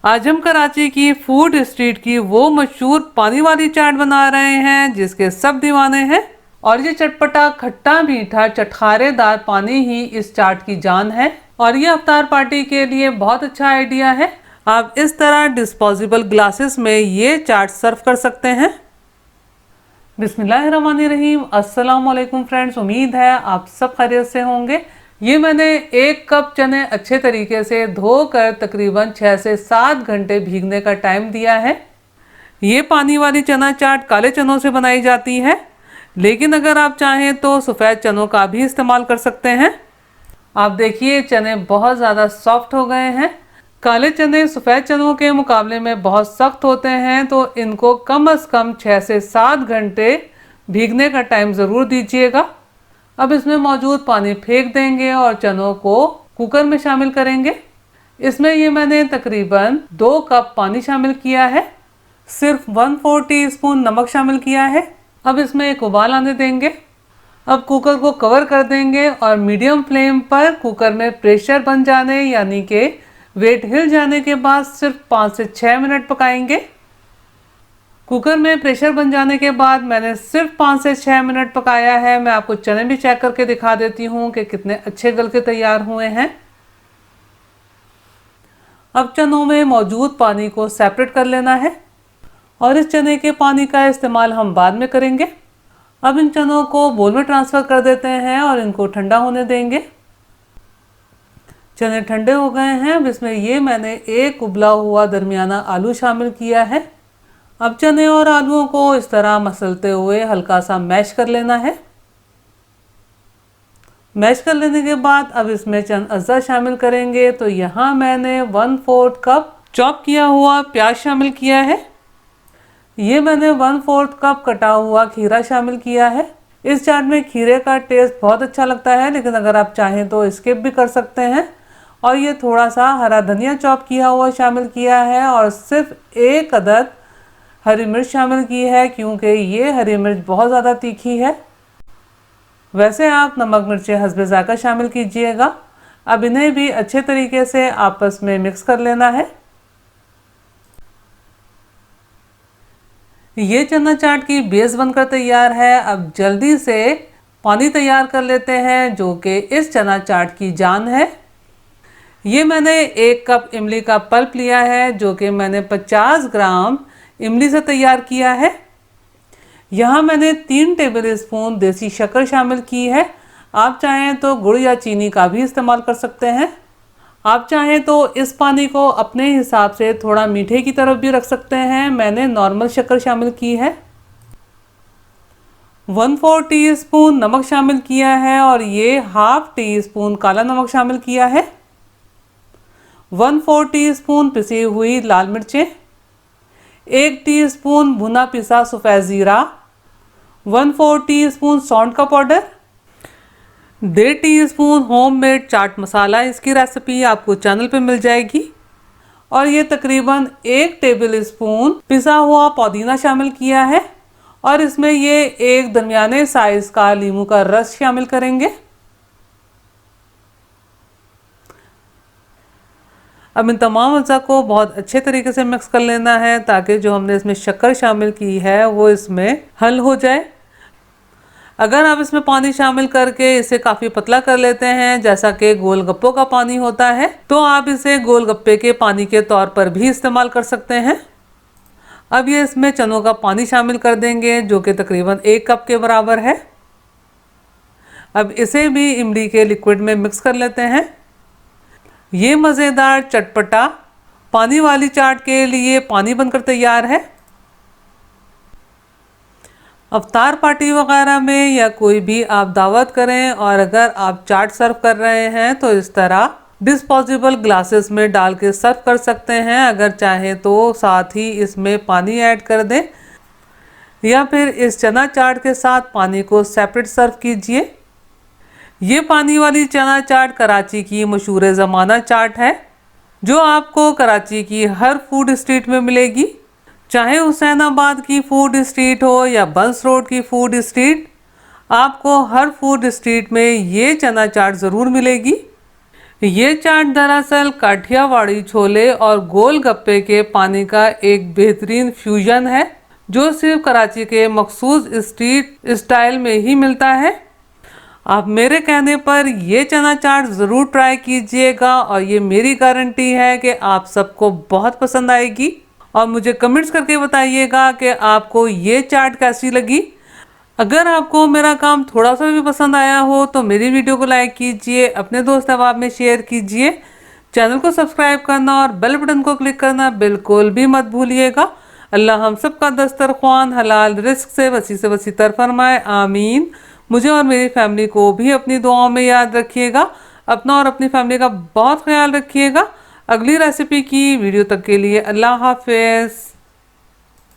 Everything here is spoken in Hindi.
आज हम कराची की फूड स्ट्रीट की वो मशहूर पानी वाली चाट बना रहे हैं जिसके सब दीवाने हैं। और ये चटपटा खट्टा मीठा चटखारेदार पानी ही इस चाट की जान है और ये अफ्तार पार्टी के लिए बहुत अच्छा आइडिया है। आप इस तरह डिस्पोजेबल ग्लासेस में ये चाट सर्व कर सकते हैं। बिस्मिल्लाहिर्रहमानिर्रहीम। अस्सलाम वालेकुम फ्रेंड्स, उम्मीद है आप सब खैरियत से होंगे। ये मैंने 1 कप चने अच्छे तरीके से धोकर तकरीबन 6 से 7 घंटे भीगने का टाइम दिया है। ये पानी वाली चना चाट काले चनों से बनाई जाती है, लेकिन अगर आप चाहें तो सफ़ेद चनों का भी इस्तेमाल कर सकते हैं। आप देखिए चने बहुत ज़्यादा सॉफ्ट हो गए हैं। काले चने सफ़ेद चनों के मुकाबले में बहुत सख्त होते हैं, तो इनको कम से कम 6 से 7 घंटे भीगने का टाइम ज़रूर दीजिएगा। अब इसमें मौजूद पानी फेंक देंगे और चनों को कुकर में शामिल करेंगे। इसमें ये मैंने तकरीबन 2 कप पानी शामिल किया है, सिर्फ 1/4 टीस्पून नमक शामिल किया है। अब इसमें एक उबाल आने देंगे। अब कुकर को कवर कर देंगे और मीडियम फ्लेम पर कुकर में प्रेशर बन जाने यानी कि वेट हिल जाने के बाद सिर्फ 5 से 6 मिनट पकाएंगे। कुकर में प्रेशर बन जाने के बाद मैंने सिर्फ 5 से 6 मिनट पकाया है। मैं आपको चने भी चेक करके दिखा देती हूँ कि कितने अच्छे गल के तैयार हुए हैं। अब चनों में मौजूद पानी को सेपरेट कर लेना है और इस चने के पानी का इस्तेमाल हम बाद में करेंगे। अब इन चनों को बोल में ट्रांसफ़र कर देते हैं और इनको ठंडा होने देंगे। चने ठंडे हो गए हैं। अब इसमें ये मैंने एक उबला हुआ दरमियाना आलू शामिल किया है। अब चने और आलूओं को इस तरह मसलते हुए हल्का सा मैश कर लेना है। मैश कर लेने के बाद अब इसमें चंद अज़ा शामिल करेंगे। तो यहाँ मैंने 1/4 कप चॉप किया हुआ प्याज शामिल किया है। ये मैंने 1/4 कप कटा हुआ खीरा शामिल किया है। इस चाट में खीरे का टेस्ट बहुत अच्छा लगता है, लेकिन अगर आप चाहें तो स्किप भी कर सकते हैं। और ये थोड़ा सा हरा धनिया चॉप किया हुआ शामिल किया है और सिर्फ 1 अदद हरी मिर्च शामिल की है, क्योंकि ये हरी मिर्च बहुत ज़्यादा तीखी है। वैसे आप नमक मिर्चें हस्बे ज़ायक़ा शामिल कीजिएगा। अब इन्हें भी अच्छे तरीके से आपस में मिक्स कर लेना है। ये चना चाट की बेस बनकर तैयार है। अब जल्दी से पानी तैयार कर लेते हैं जो कि इस चना चाट की जान है। ये मैंने 1 कप इमली का पल्प लिया है जो कि मैंने 50 ग्राम इमली से तैयार किया है। यहाँ मैंने 3 टेबल स्पून देसी शक्कर शामिल की है। आप चाहें तो गुड़ या चीनी का भी इस्तेमाल कर सकते हैं। आप चाहें तो इस पानी को अपने हिसाब से थोड़ा मीठे की तरफ भी रख सकते हैं। मैंने नॉर्मल शक्कर शामिल की है। 1/4 टीस्पून नमक शामिल किया है और ये 1/2 टीस्पून काला नमक शामिल किया है। 1/4 टीस्पून पिसी हुई लाल मिर्चें, 1 टीस्पून भुना पिसा सफ़ेद ज़ीरा, 1/4 टीस्पून सौंठ का powder, 1.5 teaspoon homemade chaat masala. इसकी रेसिपी आपको चैनल पे मिल जाएगी। और ये तकरीबन 1 टेबल स्पून पिसा हुआ पुदीना शामिल किया है और इसमें ये एक दरमियाने साइज का नींबू का रस शामिल करेंगे। अब इन तमाम अज़ा को बहुत अच्छे तरीके से मिक्स कर लेना है ताकि जो हमने इसमें शक्कर शामिल की है वो इसमें हल हो जाए। अगर आप इसमें पानी शामिल करके इसे काफ़ी पतला कर लेते हैं जैसा कि गोलगप्पों का पानी होता है, तो आप इसे गोलगप्पे के पानी के तौर पर भी इस्तेमाल कर सकते हैं। अब ये इसमें चनों का पानी शामिल कर देंगे जो कि तकरीबन 1 कप के बराबर है। अब इसे भी इमली के लिक्विड में मिक्स कर लेते हैं। ये मज़ेदार चटपटा पानी वाली चाट के लिए पानी बनकर तैयार है। अफ्तार पार्टी वगैरह में या कोई भी आप दावत करें और अगर आप चाट सर्व कर रहे हैं तो इस तरह डिस्पोजेबल ग्लासेस में डाल के सर्व कर सकते हैं। अगर चाहें तो साथ ही इसमें पानी ऐड कर दें या फिर इस चना चाट के साथ पानी को सेपरेट सर्व कीजिए। ये पानी वाली चना चाट कराची की मशहूर ज़माना चाट है जो आपको कराची की हर फूड स्ट्रीट में मिलेगी, चाहे हुसैनाबाद की फूड स्ट्रीट हो या बंस रोड की फूड स्ट्रीट। आपको हर फूड स्ट्रीट में ये चना चाट ज़रूर मिलेगी। ये चाट दरअसल काठियावाड़ी छोले और गोलगप्पे के पानी का एक बेहतरीन फ्यूजन है जो सिर्फ कराची के मखसूस स्ट्रीट स्टाइल में ही मिलता है। आप मेरे कहने पर ये चना चाट ज़रूर ट्राई कीजिएगा और ये मेरी गारंटी है कि आप सबको बहुत पसंद आएगी। और मुझे कमेंट्स करके बताइएगा कि आपको ये चाट कैसी लगी। अगर आपको मेरा काम थोड़ा सा भी पसंद आया हो तो मेरी वीडियो को लाइक कीजिए, अपने दोस्त अहबाब में शेयर कीजिए, चैनल को सब्सक्राइब करना और बेल बटन को क्लिक करना बिल्कुल भी मत भूलिएगा। अल्लाह हम सब का दस्तरख्वान हलाल रिस्क से वसी तर फरमाए, आमीन। मुझे और मेरी फैमिली को भी अपनी दुआओं में याद रखिएगा। अपना और अपनी फैमिली का बहुत ख्याल रखिएगा। अगली रेसिपी की वीडियो तक के लिए अल्लाह हाफिज़।